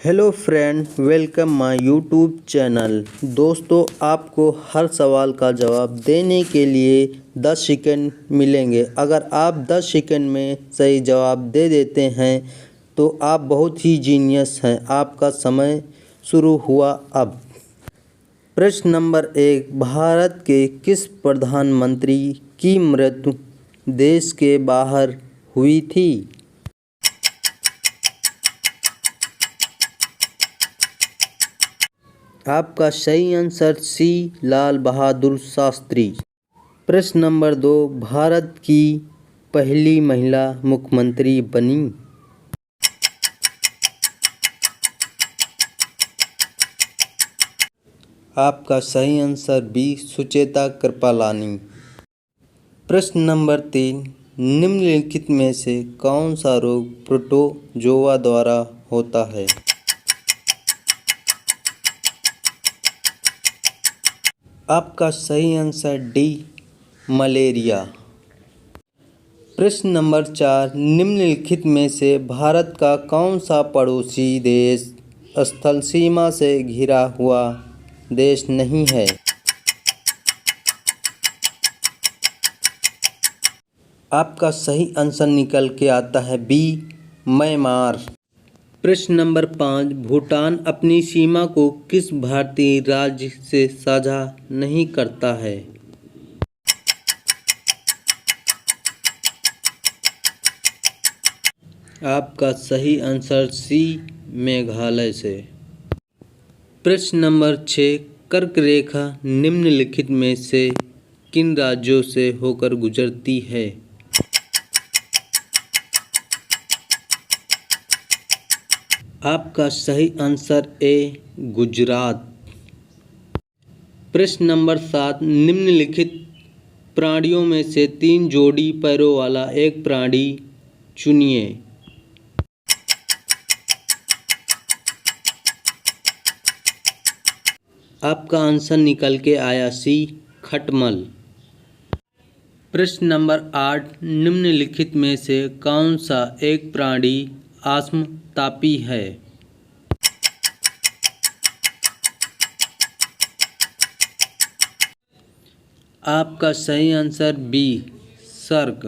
Hello friend, welcome my YouTube channel. दोस्तों, आपको हर सवाल का जवाब देने के लिए 10 सेकंड मिलेंगे। अगर आप 10 सेकंड में सही जवाब दे देते हैं तो आप बहुत ही जीनियस हैं। आपका समय शुरू हुआ अब। प्रश्न नंबर 1, भारत के किस प्रधानमंत्री की मृत्यु देश के बाहर हुई थी? आपका सही आंसर सी, लाल बहादुर शास्त्री। प्रश्न नंबर 2, भारत की पहली महिला मुख्यमंत्री बनी? आपका सही आंसर बी, सुचेता कृपलानी। प्रश्न नंबर 3, निम्नलिखित में से कौन सा रोग प्रोटोजोआ द्वारा होता है? आपका सही आंसर डी, मलेरिया। प्रश्न नंबर 4, निम्नलिखित में से भारत का कौन सा पड़ोसी देश स्थल सीमा से घिरा हुआ देश नहीं है? आपका सही आंसर निकल के आता है बी, म्यांमार। प्रश्न नंबर 5, भूटान अपनी सीमा को किस भारतीय राज्य से साझा नहीं करता है? आपका सही आंसर सी, मेघालय से। प्रश्न नंबर 6, कर्क रेखा निम्नलिखित में से किन राज्यों से होकर गुजरती है? आपका सही आंसर ए, गुजरात। प्रश्न नंबर 7, निम्नलिखित प्राणियों में से 3 जोड़ी पैरों वाला एक प्राणी चुनिए। आपका आंसर निकल के आया सी, खटमल। प्रश्न नंबर 8, निम्नलिखित में से कौन सा एक प्राणी आत्मतापी है? आपका सही आंसर बी, सर्क।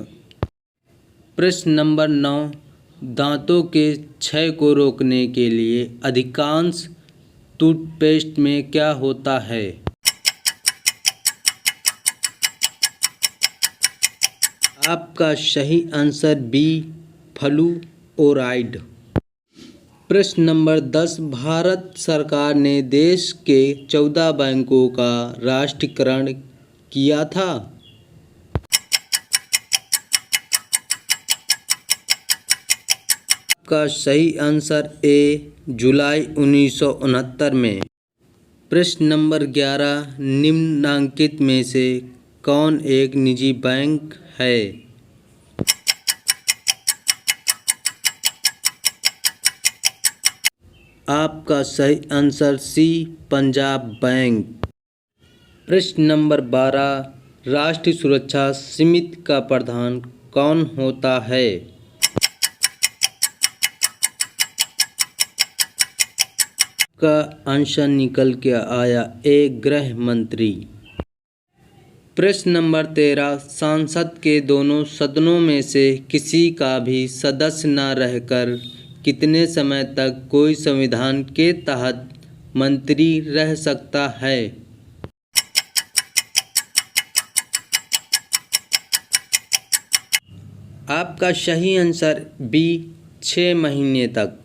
प्रश्न नंबर 9, दांतों के क्षय को रोकने के लिए अधिकांश टूथपेस्ट में क्या होता है? आपका सही आंसर बी, फ्लूओराइड। प्रश्न नंबर 10, भारत सरकार ने देश के 14 बैंकों का राष्ट्रीयकरण किया था। आपका सही आंसर ए, जुलाई 1969 में। प्रश्न नंबर 11, निम्नांकित में से कौन एक निजी बैंक है? आपका सही आंसर सी, पंजाब बैंक। प्रश्न नंबर 12, राष्ट्रीय सुरक्षा समिति का प्रधान कौन होता है? का आंसर निकल के आया ए, गृह मंत्री। प्रश्न नंबर 13, संसद के दोनों सदनों में से किसी का भी सदस्य न रहकर कितने समय तक कोई संविधान के तहत मंत्री रह सकता है? आपका सही आंसर बी, 6 महीने तक।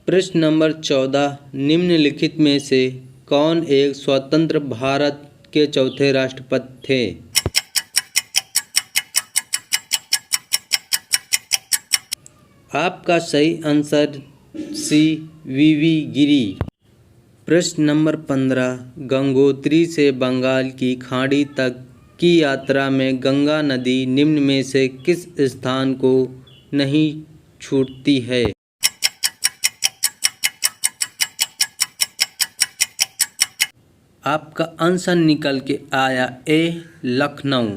प्रश्न नंबर 14, निम्नलिखित में से कौन एक स्वतंत्र भारत के चौथे राष्ट्रपति थे? आपका सही आंसर सी, वीवी गिरी। प्रश्न नंबर 15, गंगोत्री से बंगाल की खाड़ी तक की यात्रा में गंगा नदी निम्न में से किस स्थान को नहीं छूटती है? आपका आंसर निकल के आया ए, लखनऊ।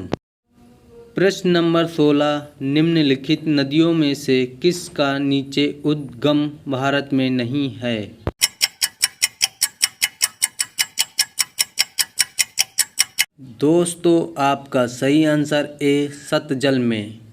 प्रश्न नंबर 16, निम्नलिखित नदियों में से किसका नीचे उद्गम भारत में नहीं है? दोस्तों आपका सही आंसर ए, सतलज में।